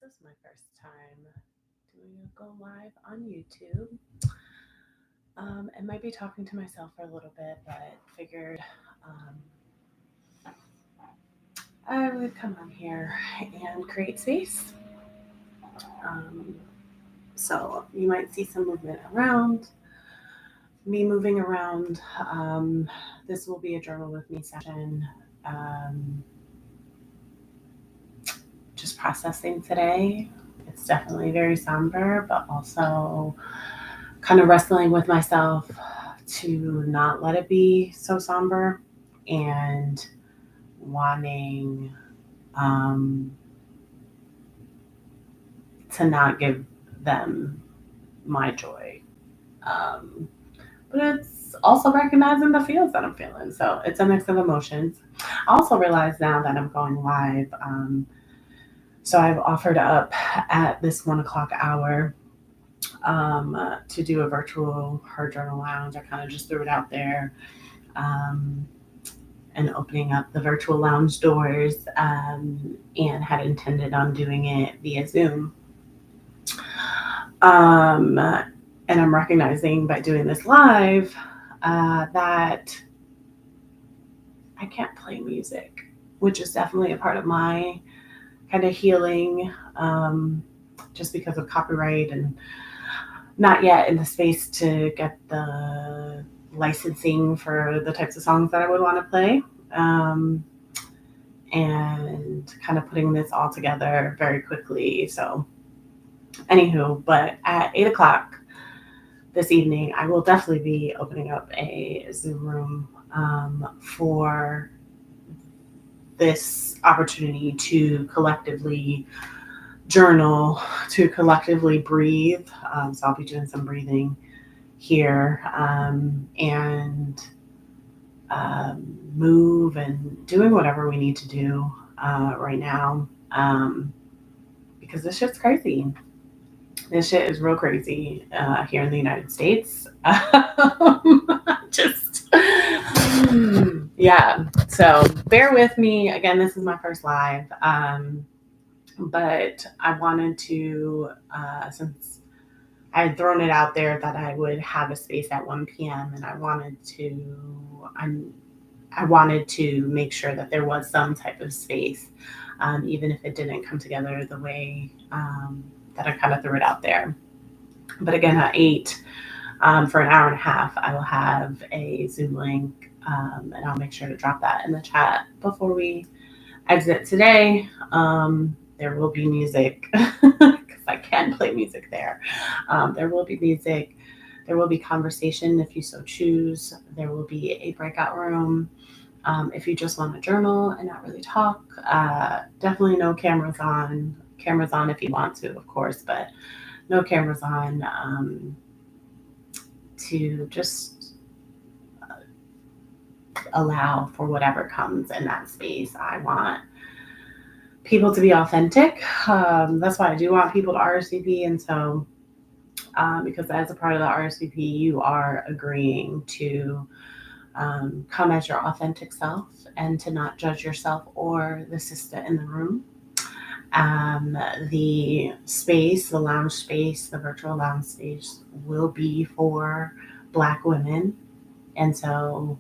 This is my first time doing a go live on YouTube. I might be talking to myself for a little bit, but figured um, I would come on here and create space. Um, so you might see some movement around, me moving around. This will be a journal with me session. Um, just processing today. It's definitely very somber, but also kind of wrestling with myself to not let it be so somber and wanting um, to not give them my joy. Um, but it's also recognizing the feels that I'm feeling. So it's a mix of emotions. I also realize now that I'm going live. So I've offered up at this 1 o'clock hour to do a virtual Her Journal Lounge. I kind of just threw it out there. Um, and opening up the virtual lounge doors, and had intended on doing it via Zoom. Um, and I'm recognizing by doing this live that I can't play music, which is definitely a part of my kind of healing, just because of copyright and not yet in the space to get the licensing for the types of songs that I would want to play. Um, and kind of putting this all together very quickly. So, anywho, but at 8 o'clock this evening, I will definitely be opening up a Zoom room for this opportunity to collectively journal, to collectively breathe. So, I'll be doing some breathing here, and move and doing whatever we need to do right now, because this shit's crazy. This shit is real crazy here in the United States. Just, yeah. So bear with me. Again, this is my first live. But I wanted to, since I had thrown it out there that I would have a space at 1 p.m. and I wanted to make sure that there was some type of space, even if it didn't come together the way that I kind of threw it out there. But again, at 8, for an hour and a half, I will have a Zoom link, and I'll make sure to drop that in the chat before we exit today. There will be music because I can play music there. There will be music. There will be conversation if you so choose. There will be a breakout room. If you just want to journal and not really talk, definitely no cameras on. Cameras on if you want to, of course, but no cameras on, to just allow for whatever comes in that space. I want people to be authentic. That's why I do want people to RSVP. And so, because as a part of the RSVP, you are agreeing to come as your authentic self and to not judge yourself or the sister in the room. The space, the lounge space, the virtual lounge space will be for Black women. And so,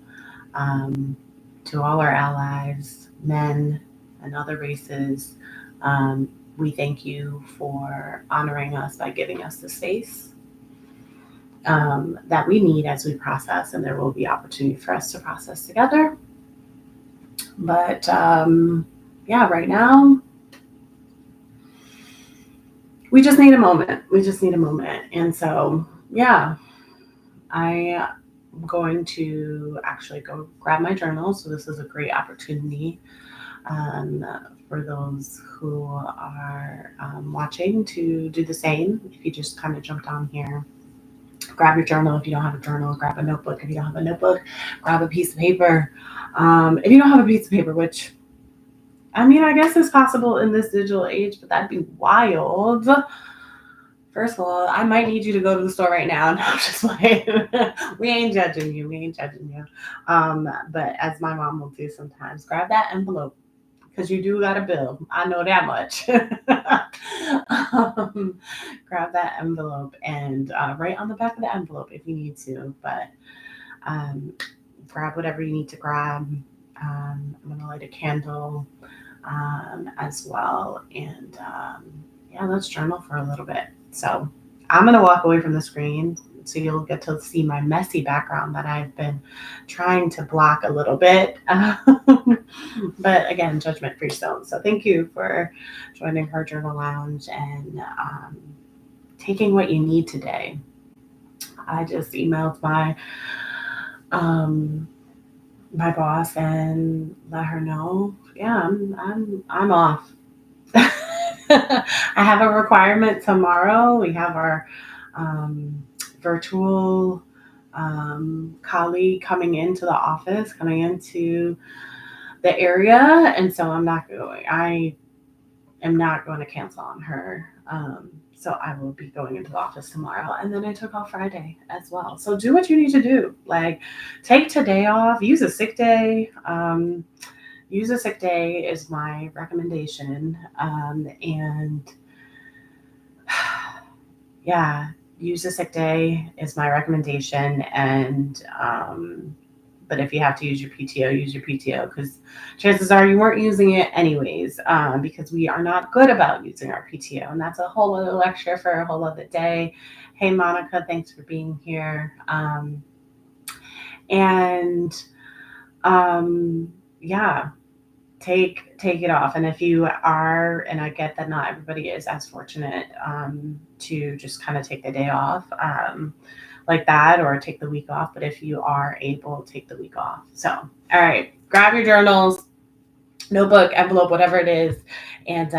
to all our allies, men and other races, we thank you for honoring us by giving us the space that we need as we process, and there will be opportunity for us to process together. But yeah, right now, we just need a moment. We just need a moment. And so, yeah, I am going to actually go grab my journal. So, this is a great opportunity for those who are watching to do the same. If you just kind of jumped on here, grab your journal. If you don't have a journal, grab a notebook. If you don't have a notebook, grab a piece of paper. If you don't have a piece of paper, which I mean, I guess it's possible in this digital age, but that'd be wild. First of all, I might need you to go to the store right now. No, I'm just like, we ain't judging you. We ain't judging you. But as my mom will do sometimes, grab that envelope because you do got a bill. I know that much. Grab that envelope and write on the back of the envelope if you need to. But um, grab whatever you need to grab. I'm gonna light a candle as well, and yeah, let's journal for a little bit. So I'm gonna walk away from the screen so you'll get to see my messy background that I've been trying to block a little bit. But again, judgment free zone. So thank you for joining Her Journal Lounge and taking what you need today. I just emailed um, my boss and let her know, yeah, I'm off. I have a requirement tomorrow. We have our um, virtual colleague coming into the office, coming into the area, and so I am not going to cancel on her. So I will be going into the office tomorrow, and then I took off Friday as well. So do what you need to do. Like, take today off. Use a sick day. Use a sick day is my recommendation. And yeah, use a sick day is my recommendation. And but if you have to use your PTO, use your PTO, because chances are you weren't using it anyways, because we are not good about using our PTO. And that's a whole other lecture for a whole other day. Hey, Monica, thanks for being here. And yeah, take it off. And if you are, and I get that not everybody is as fortunate to just kind of take the day off like that, or take the week off, but if you are able, take the week off. So all right, grab your journals, notebook, envelope, whatever it is, and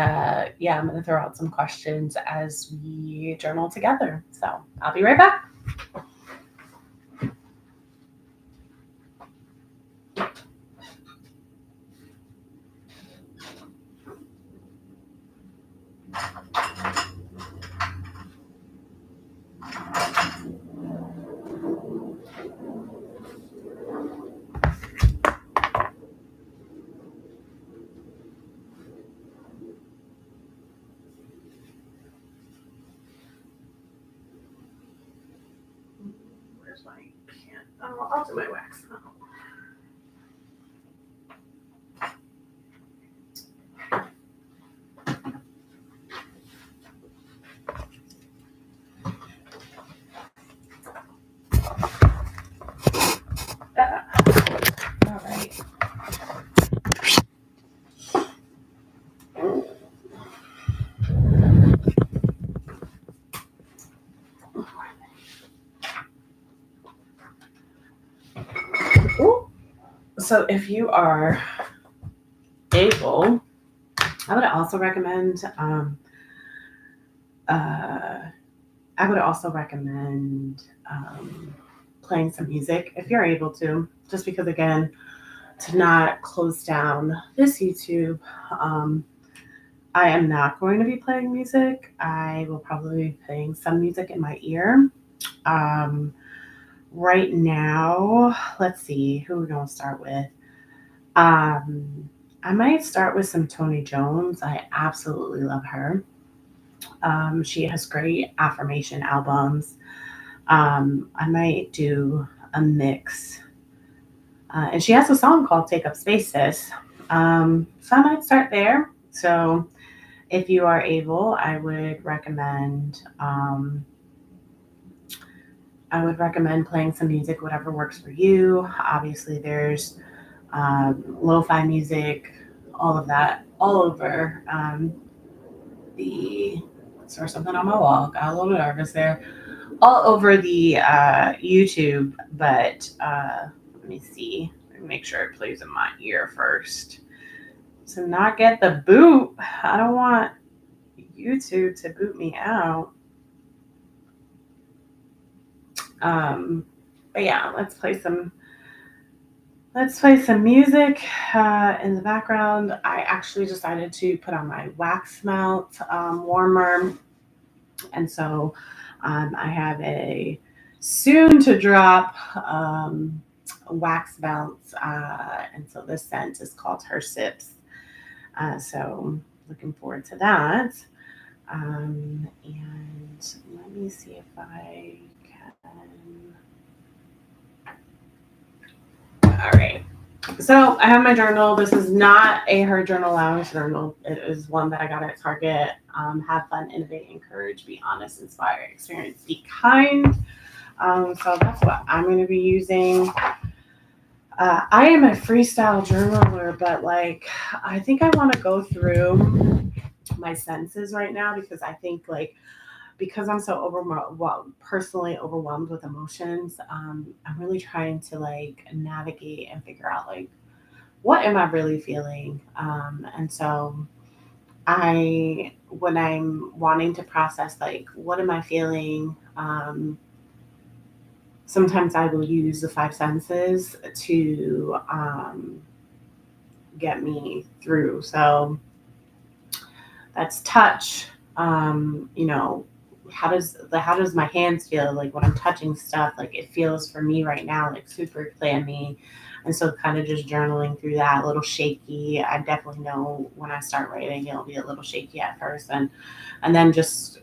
yeah, I'm going to throw out some questions as we journal together. So I'll be right back. Where's my can? Oh, I'll do my wax now. All right. Ooh. So if you are able, I would also recommend uh, I would also recommend playing some music if you're able to, just because again, to not close down this YouTube. Um, I am not going to be playing music. I will probably be playing some music in my ear. Um, right now, let's see, who we're going to start with. I might start with some Tony Jones. I absolutely love her. She has great affirmation albums. I might do a mix. And she has a song called Take Up Space, Sis. So I might start there. So if you are able, I would recommend playing some music, whatever works for you. Obviously, there's lo-fi music, all of that, all over the. Saw something on my wall. Got a little nervous there. All over the YouTube, but let me see. Let me make sure it plays in my ear first. To not get the boot, I don't want YouTube to boot me out. But yeah, let's play some music in the background. I actually decided to put on my wax melt warmer, and so I have a soon to drop wax melt, and so this scent is called Her Sips. So looking forward to that. And let me see if I can. All right. So I have my journal. This is not a Her Journal Lounge journal. It is one that I got at Target. Have fun, innovate, encourage, be honest, inspire, experience, be kind. So that's what I'm going to be using. I am a freestyle journaler, but like I think I want to go through my senses right now because I think like because I'm so personally overwhelmed with emotions, I'm really trying to like navigate and figure out like what am I really feeling, and so when I'm wanting to process like what am I feeling, sometimes I will use the five senses to get me through. So that's touch. You know, how does my hands feel like when I'm touching stuff? Like it feels for me right now like super clammy, and so kind of just journaling through that, a little shaky. I definitely know when I start writing, it'll be a little shaky at first, and then just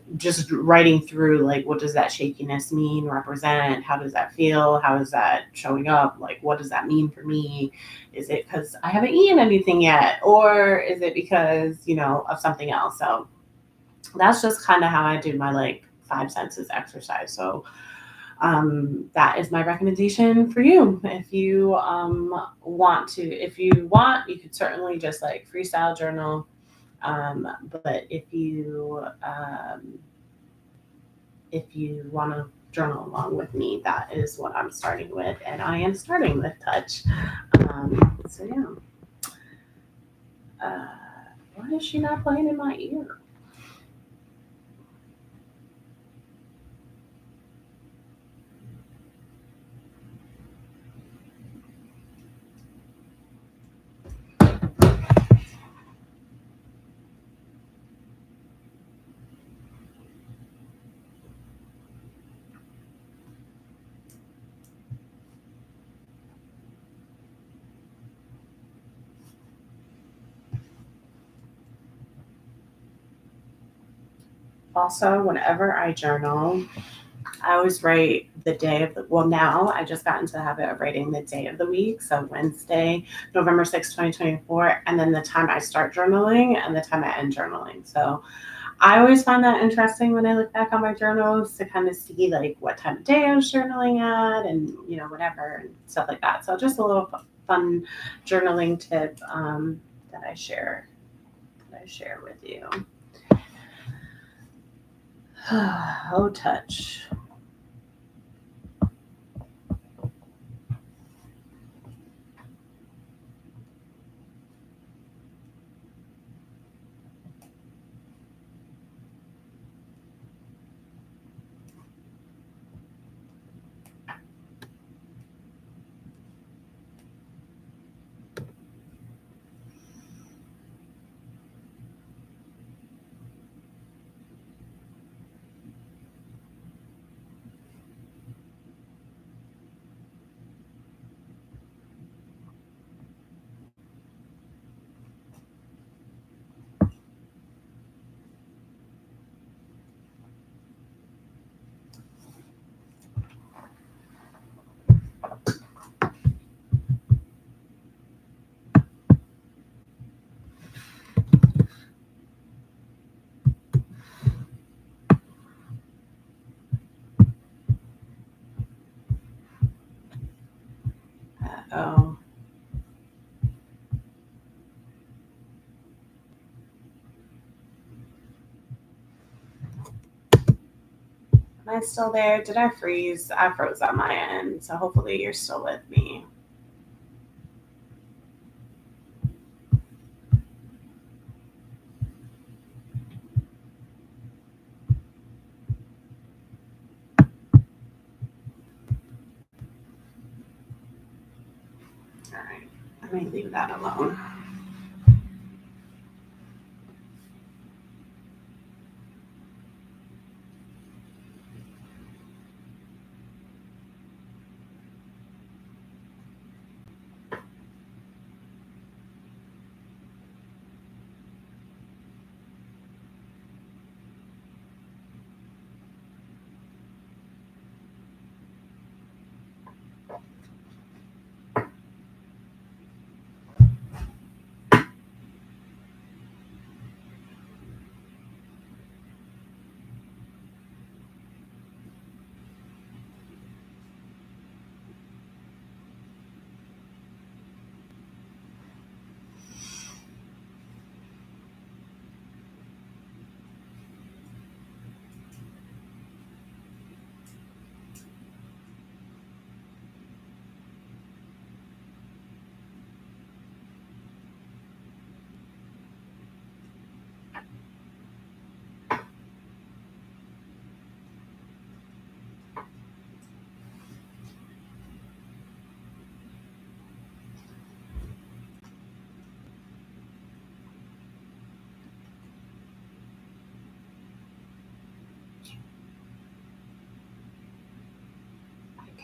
writing through like what does that shakiness mean, represent? How does that feel? How is that showing up? Like what does that mean for me? Is it because I haven't eaten anything yet, or is it because of something else? So that's just kind of how I do my like five senses exercise. So that is my recommendation for you. If you you could certainly just like freestyle journal. But if you want to journal along with me, that is what I'm starting with, and I am starting with touch. So yeah. Uh, why is she not playing in my ear? Also, whenever I journal, I always write the day of the, well, now I just got into the habit of writing the day of the week. So Wednesday, November 6th, 2024, and then the time I start journaling and the time I end journaling. So I always find that interesting when I look back on my journals to kind of see like what time of day I was journaling at and, whatever and stuff like that. So just a little fun journaling tip that I share with you. Oh, touch. Oh, am I still there? Did I freeze? I froze on my end. So hopefully you're still with me. All right. Let me leave that alone.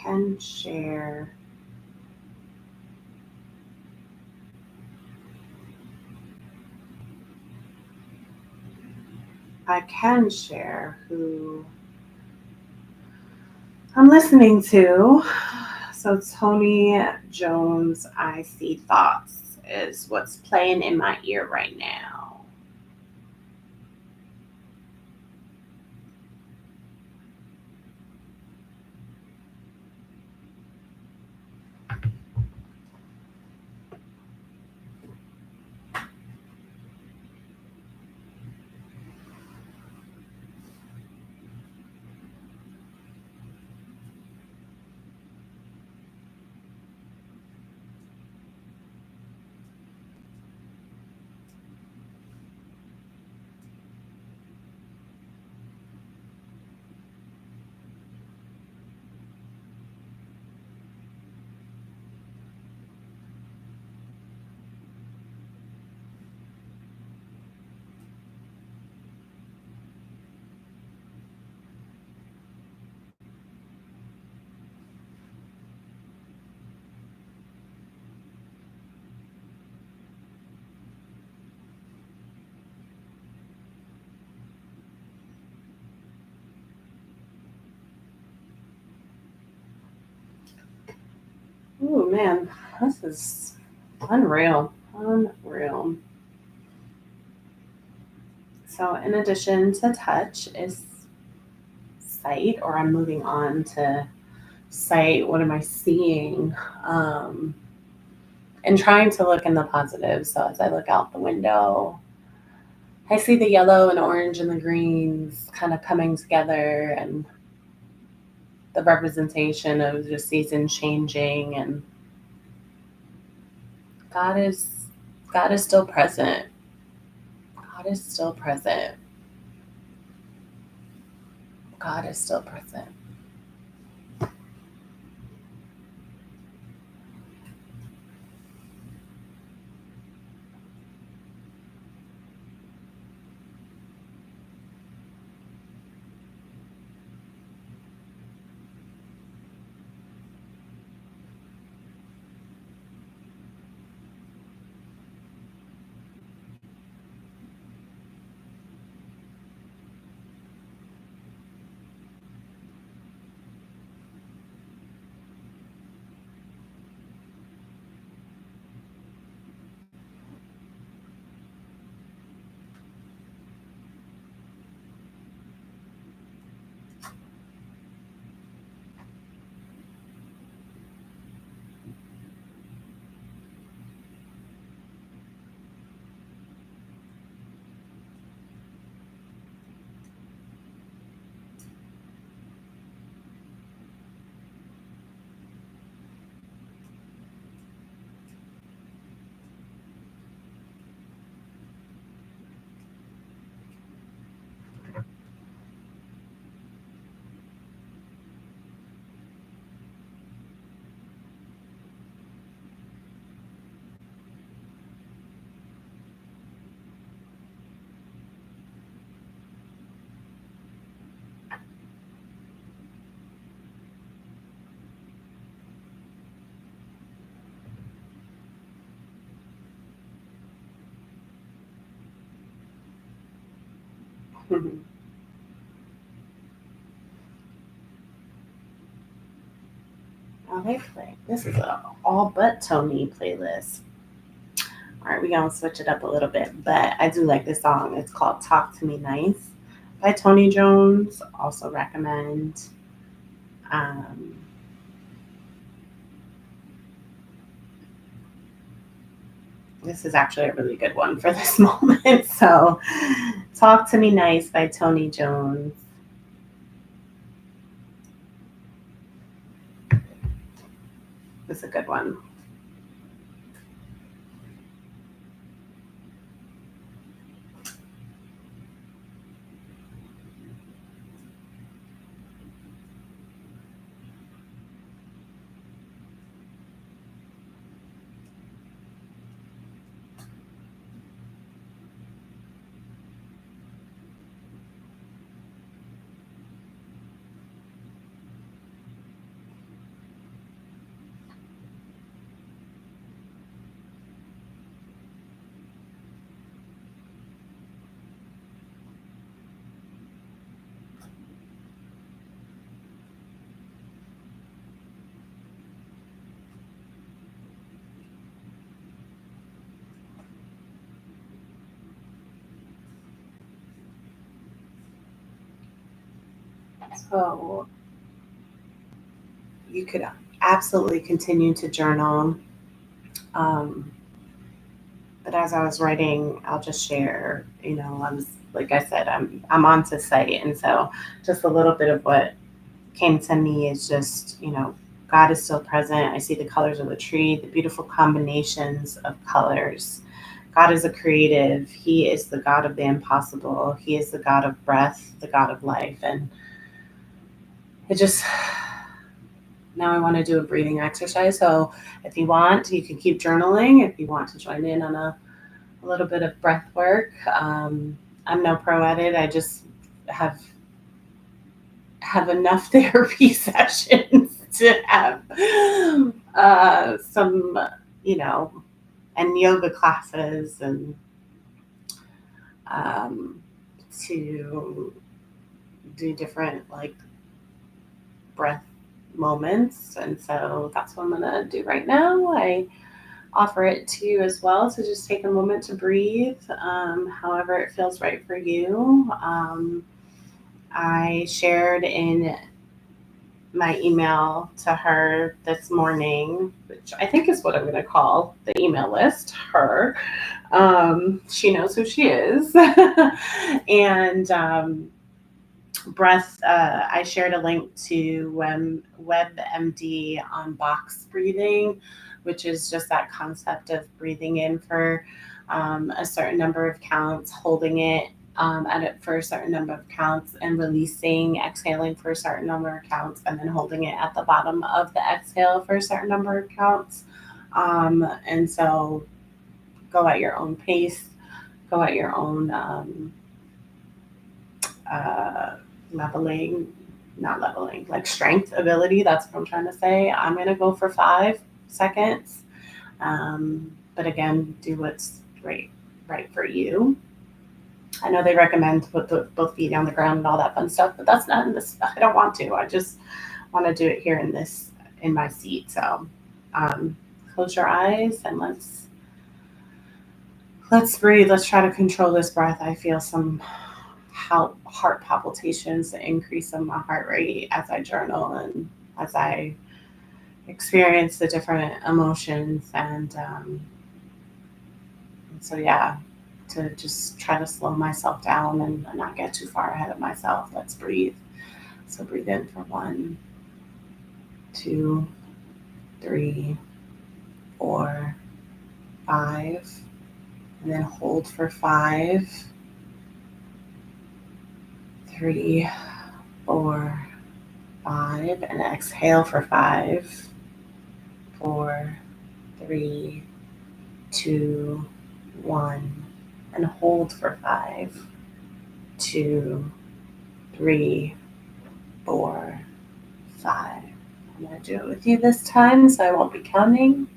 can share who I'm listening to. So Tony Jones, I See Thoughts is what's playing in my ear right now. Oh man, this is unreal. Unreal. So, in addition to touch, is sight, or I'm moving on to sight. What am I seeing? Um, and trying to look in the positive. So, as I look out the window, I see the yellow and orange and the greens kind of coming together, and the representation of the season changing, and God is God is still present. God is still present. God is still present. Oh, they play. This is a all but Tony playlist. All right, we're gonna switch it up a little bit, but I do like this song. It's called "Talk to Me Nice" by Tony Jones. Also recommend. Um, this is actually a really good one for this moment. So, "Talk to Me Nice" by Tony Jones. It's a good one. So you could absolutely continue to journal. Um, but as I was writing, I'll just share, I was, like I said, I'm on to site. And so just a little bit of what came to me is just, God is still present. I see the colors of the tree, the beautiful combinations of colors. God is a creative. He is the God of the impossible. He is the God of breath, the God of life. And it just, now I want to do a breathing exercise. So if you want, you can keep journaling. If you want to join in on a little bit of breath work, I'm no pro at it. I just have enough therapy sessions to have some, you know, and yoga classes and um, to do different like breath moments. And so that's what I'm going to do right now. I offer it to you as well. So just take a moment to breathe, however it feels right for you. I shared in my email to her this morning, which I think is what I'm going to call the email list, her. She knows who she is. And breath, I shared a link to WebMD on box breathing, which is just that concept of breathing in for a certain number of counts, holding it at it for a certain number of counts, and releasing, exhaling for a certain number of counts, and then holding it at the bottom of the exhale for a certain number of counts. And so go at your own pace, go at your own uh, leveling, not leveling, like strength ability. That's what I'm trying to say. I'm going to go for 5 seconds. But again, do what's right for you. I know they recommend to put both feet on the ground and all that fun stuff, but that's not in this. I don't want to. I just want to do it here in my seat. So um, close your eyes and let's breathe. Let's try to control this breath. I feel some heart palpitations, the increase in my heart rate as I journal and as I experience the different emotions. And so, yeah, to just try to slow myself down and not get too far ahead of myself. Let's breathe. So breathe in for 1, 2, 3, 4, 5, and then hold for 5, 3, 4, 5, and exhale for 5, 4, 3, 2, 1, and hold for 5, 2, 3, 4, 5. I'm going to do it with you this time, so I won't be counting.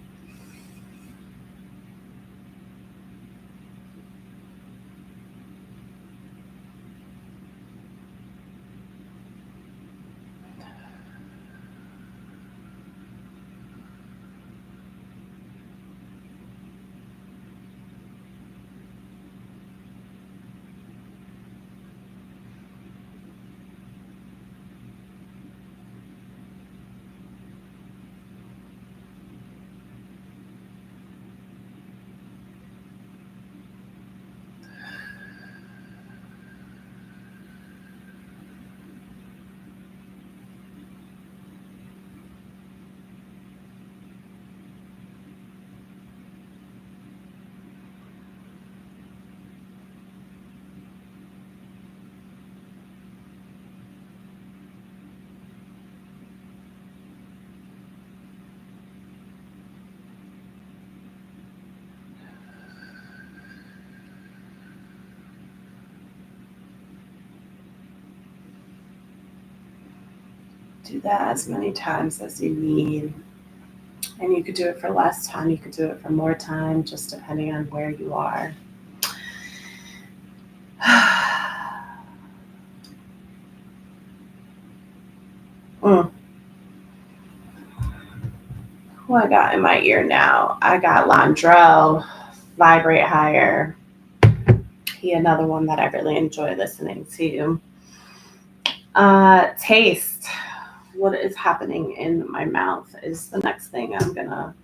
Do that as many times as you need. And you could do it for less time, you could do it for more time, just depending on where you are. Mm. Who I got in my ear now? I got Londrell, Vibrate Higher. He another one that I really enjoy listening to. Taste. What is happening in my mouth is the next thing I'm gonna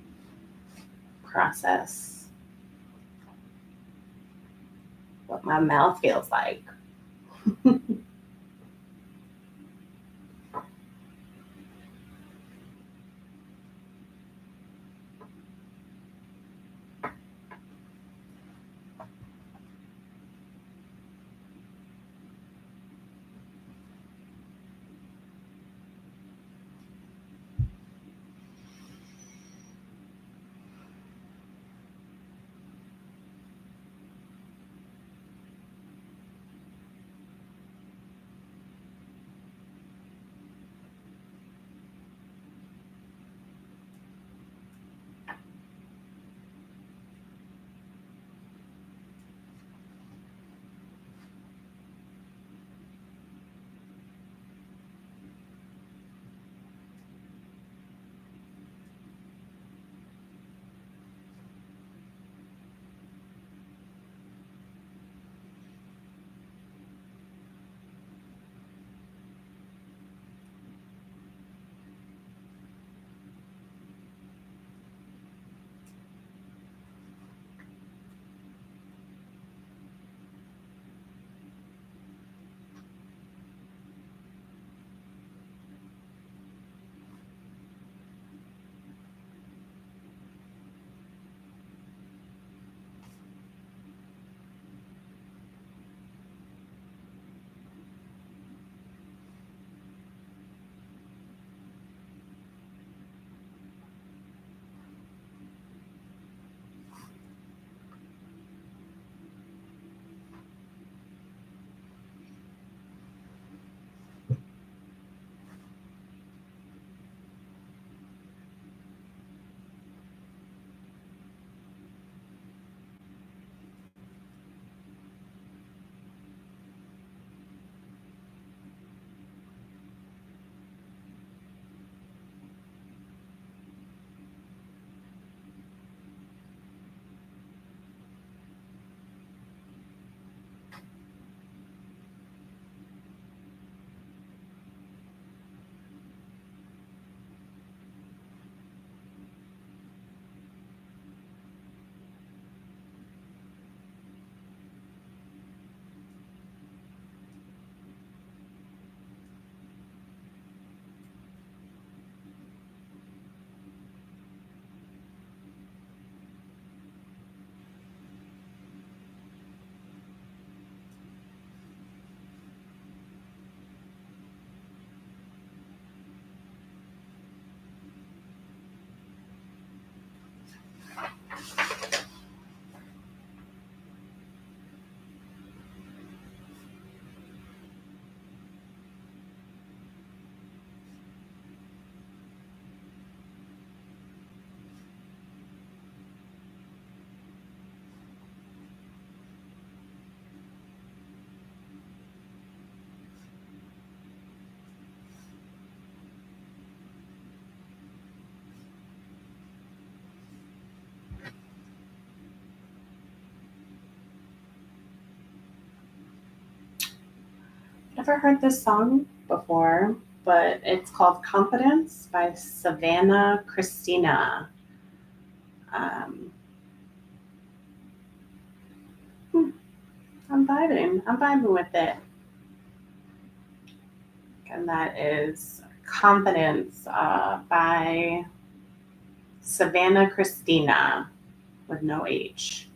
process. What my mouth feels like. Never heard this song before, but it's called Confidence by Savannah Christina. Um, hmm, I'm vibing. I'm vibing with it. And that is Confidence by Savannah Christina with no H.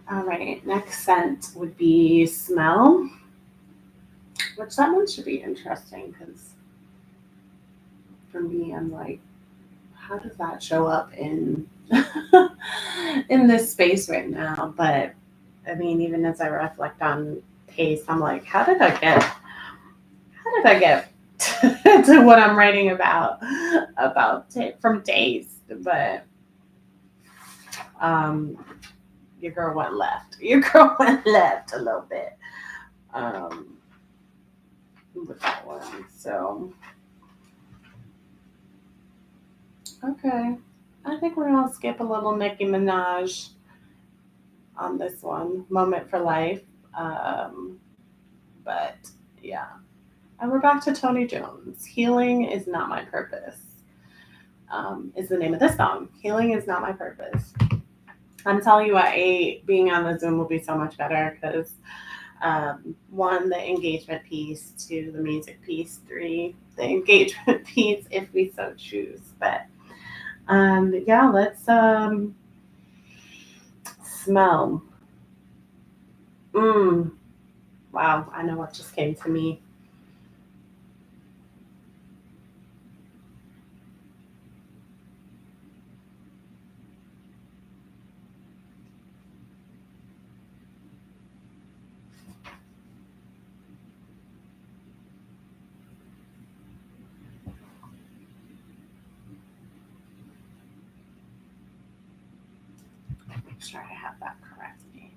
All right, next scent would be smell, which that one should be interesting because for me, I'm like, how does that show up in in this space right now? But I mean, even as I reflect on taste, I'm like, how did I get to what I'm writing about from taste? But um, your girl went left. Your girl went left a little bit um, with that one. So okay, I think we're gonna skip a little Nicki Minaj on this one. Moment for life. Um, but yeah, and we're back to Tony Jones. Healing is not my purpose. Is the name of this song. Healing is not my purpose. I'm telling you, at 8, being on the Zoom will be so much better because one, the engagement piece, two, the music piece, three, the engagement piece, if we so choose. But yeah, let's smell. Mm, wow, I know what just came to me. Make sure I have that correctly.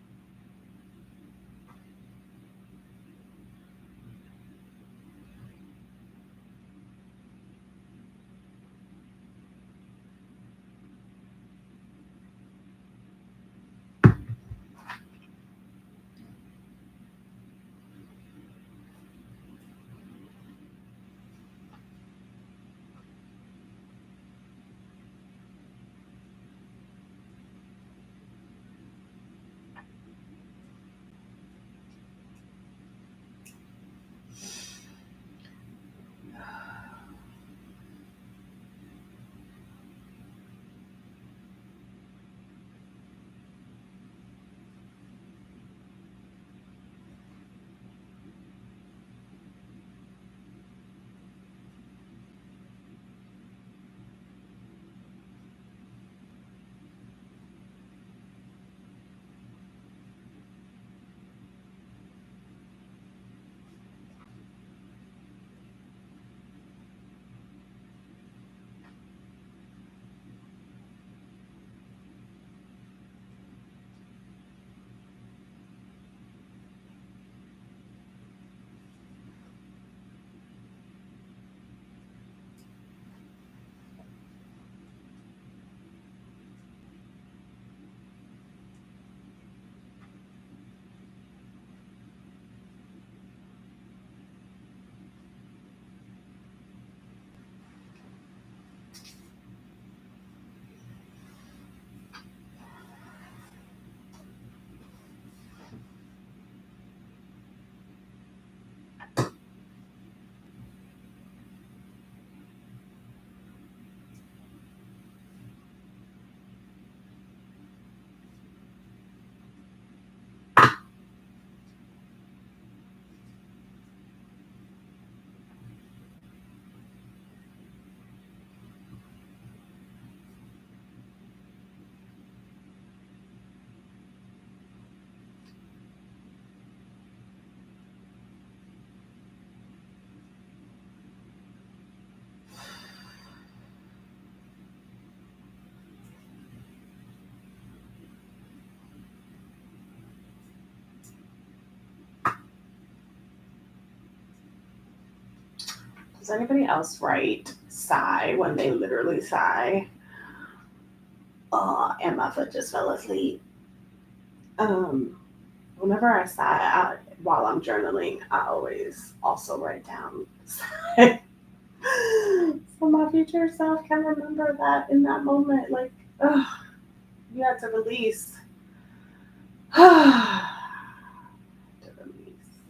Does anybody else write sigh when they literally sigh? Oh, and my foot just fell asleep. Um, Whenever I sigh while I'm journaling, I always also write down sigh. So my future self can remember that in that moment. Like, oh, you had to release. To release.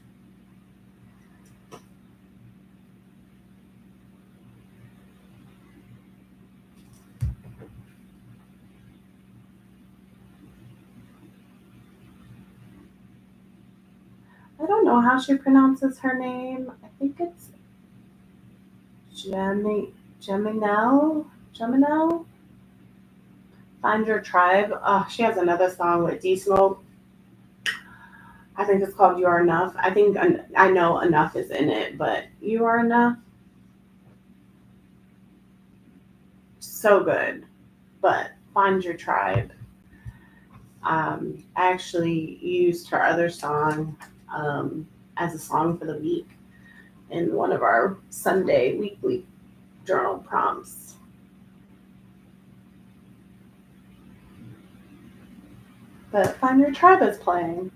I don't know how she pronounces her name. I think it's Geminel. Geminel. Find Your Tribe. She has another song with D Smoke. I think it's called You Are Enough. I know Enough is in it, but You Are Enough, so good. But Find Your Tribe. I actually used her other song as a song for the week in one of our Sunday weekly journal prompts. But Find Your Tribe is playing.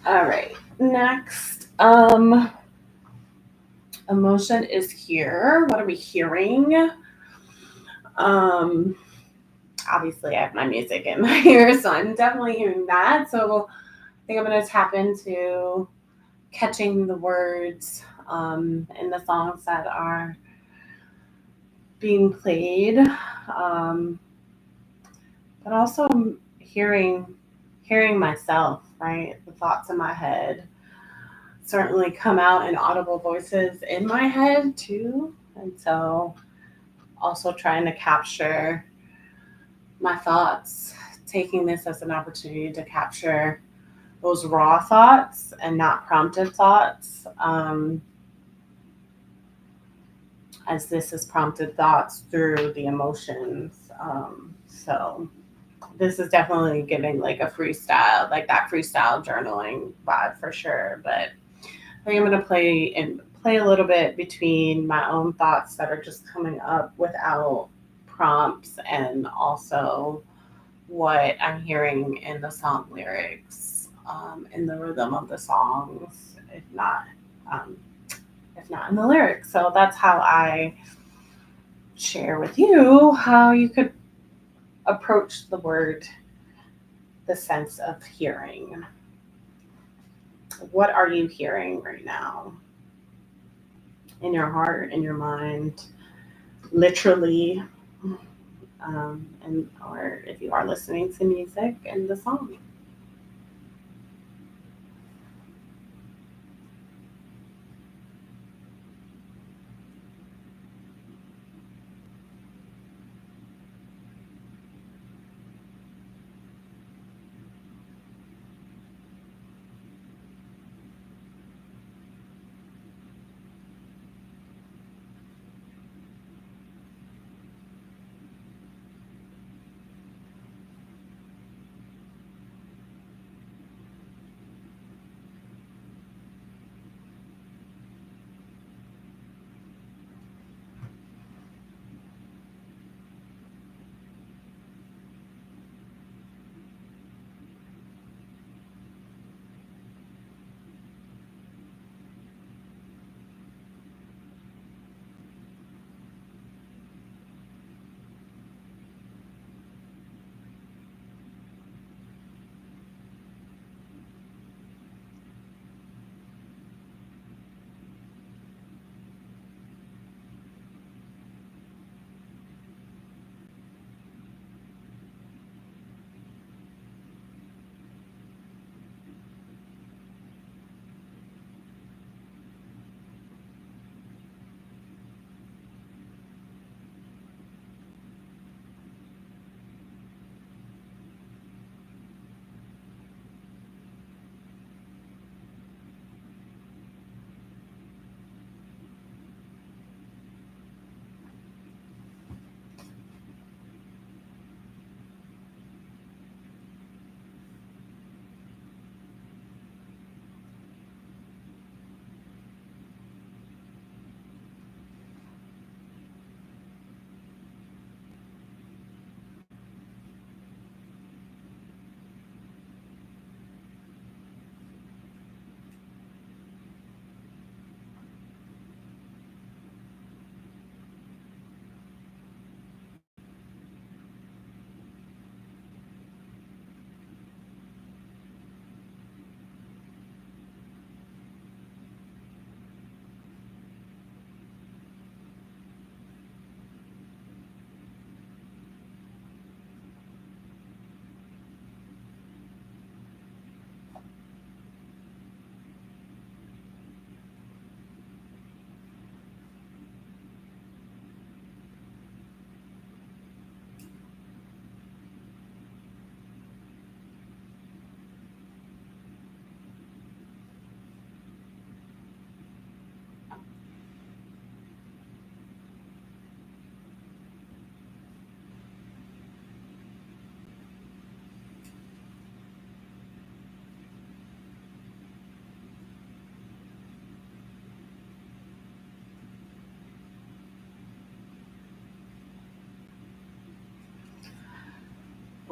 All right. Next, emotion is here. What are we hearing? Um, Obviously, I have my music in my ear, so I'm definitely hearing that. So I think I'm going to tap into catching the words in the songs that are being played, but also hearing myself, right? The thoughts in my head certainly come out in audible voices in my head too, and so also trying to capture my thoughts, taking this as an opportunity to capture those raw thoughts and not prompted thoughts, as this is prompted thoughts through the emotions. So this is definitely giving like a freestyle, like that freestyle journaling vibe for sure. But I think I'm gonna play a little bit between my own thoughts that are just coming up without prompts, and also what I'm hearing in the song lyrics, in the rhythm of the songs, um, if not in the lyrics. So that's how I share with you how you could approach the word, the sense of hearing. What are you hearing right now in your heart, in your mind, literally, and or if you are listening to music and the song.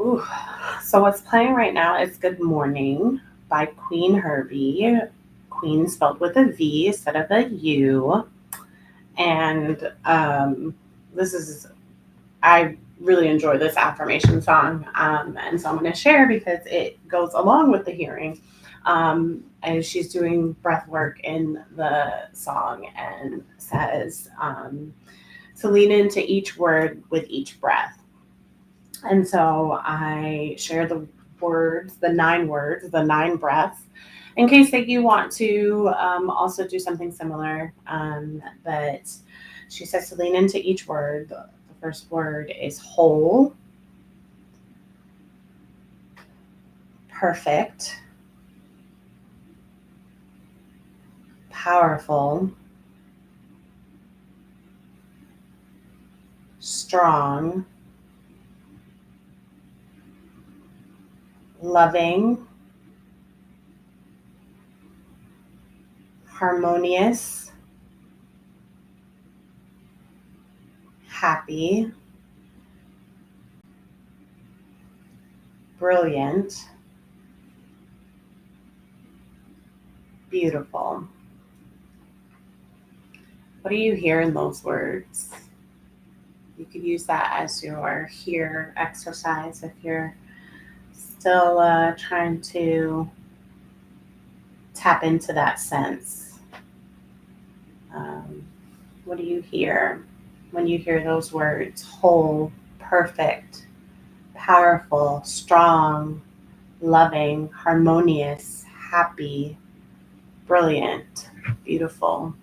Ooh. So what's playing right now is Good Morning by Queen Herbie. Queen spelled with a V instead of a U. And this is, I really enjoy this affirmation song. And so I'm going to share because it goes along with the hearing. And she's doing breath work in the song and says to lean into each word with each breath. And so I share the words, the 9 breaths, in case that you want to also do something similar. But she says to lean into each word. The first word is whole, perfect, powerful, strong, loving, harmonious, happy, brilliant, beautiful. What do you hear in those words? You could use that as your hear exercise if you're still trying to tap into that sense. Um, what do you hear when you hear those words? Whole, perfect, powerful, strong, loving, harmonious, happy, brilliant, beautiful.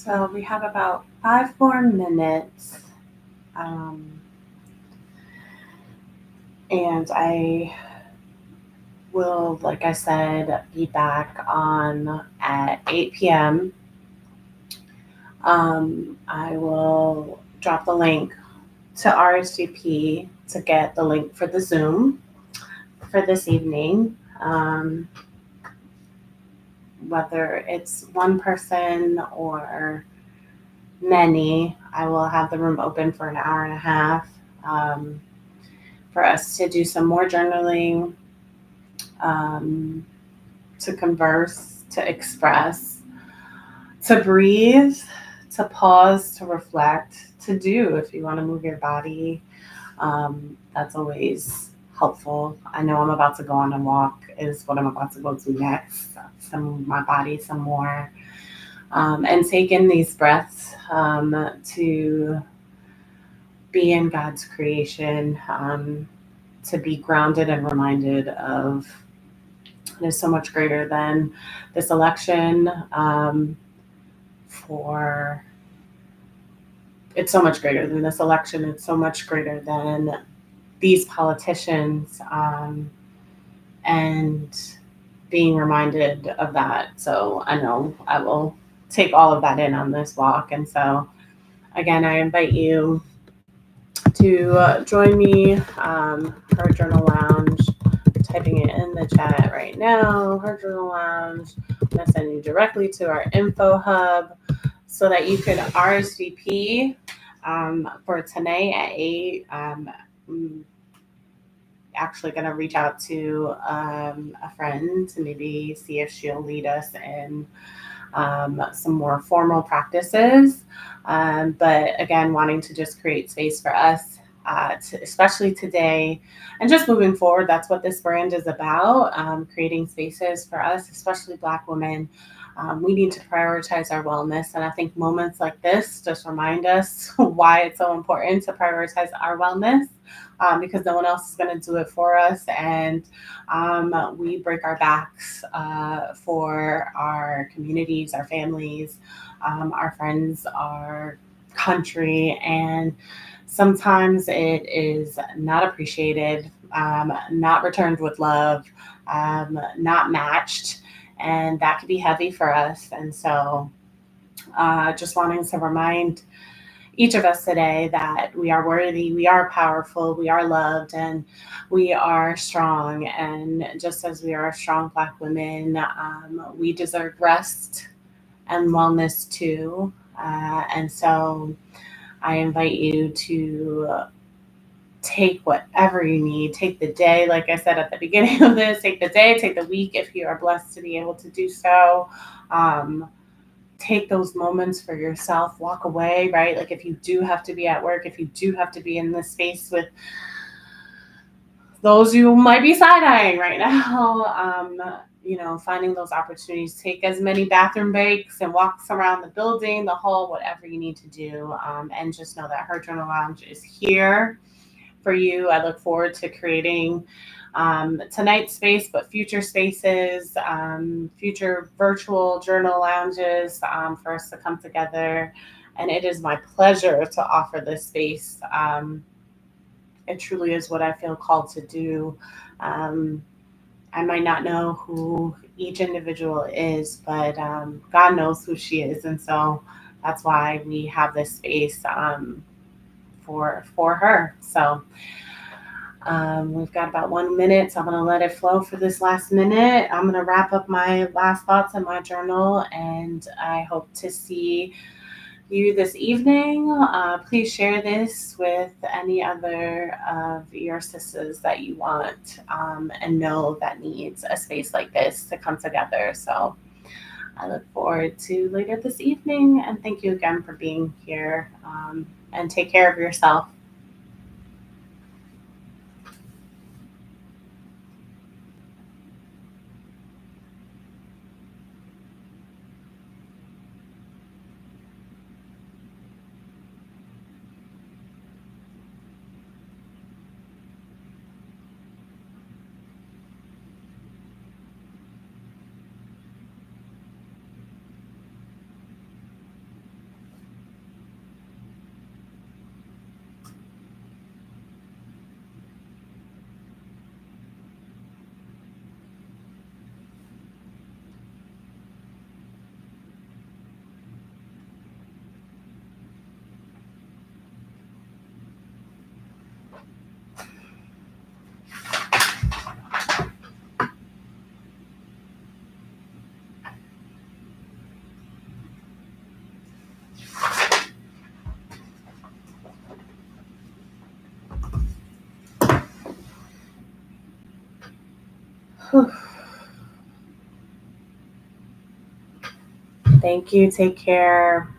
So we have about 5 more minutes. Um, and I will, like I said, be back on at 8 p.m. I will drop the link to RSVP to get the link for the Zoom for this evening. Whether it's one person or many, I will have the room open for an hour and a half um, for us to do some more journaling, um, to converse, to express, to breathe, to pause, to reflect, to do if you want to move your body. That's always helpful. I know I'm about to go on a walk, is what I'm about to go to next. To move my body some more. And take in these breaths to be in God's creation, to be grounded and reminded of it is so much greater than this election. For It's so much greater than this election. It's so much greater than these politicians, and being reminded of that. So I know I will take all of that in on this walk. And so, again, I invite you to join me, Her Journal Lounge. I'm typing it in the chat right now. Her Journal Lounge. I'm going to send you directly to our info hub so that you could RSVP for tonight at 8. I'm actually going to reach out to a friend to maybe see if she'll lead us in some more formal practices. But again, wanting to just create space for us, especially today and just moving forward. That's what this brand is about, creating spaces for us, especially Black women. We need to prioritize our wellness. And I think moments like this just remind us why it's so important to prioritize our wellness. Because no one else is going to do it for us. And we break our backs for our communities, our families, our friends, our country. And sometimes it is not appreciated, not returned with love, not matched. And that could be heavy for us. And so just wanting to remind each of us today that we are worthy, we are powerful, we are loved, and we are strong. And just as we are strong Black women, we deserve rest and wellness too. And so I invite you to take whatever you need. Take the day, like I said at the beginning of this, take the day, take the week if you are blessed to be able to do so. Take those moments for yourself, walk away, right? Like if you do have to be at work, if you do have to be in this space with those who might be side-eyeing right now, finding those opportunities, take as many bathroom breaks and walks around the building, the hall, whatever you need to do. And just know that Her Journal Lounge is here for you. I look forward to creating tonight's space, but future spaces, future virtual journal lounges for us to come together. And it is my pleasure to offer this space. It truly is what I feel called to do. I might not know who each individual is, but God knows who she is. And so that's why we have this space for her. So we've got about 1 minute, so I'm going to let it flow for this last minute. I'm going to wrap up my last thoughts in my journal, and I hope to see you this evening. Please share this with any other of your sisters that you want and know that needs a space like this to come together. So I look forward to later this evening, and thank you again for being here, and take care of yourself. Thank you. Take care.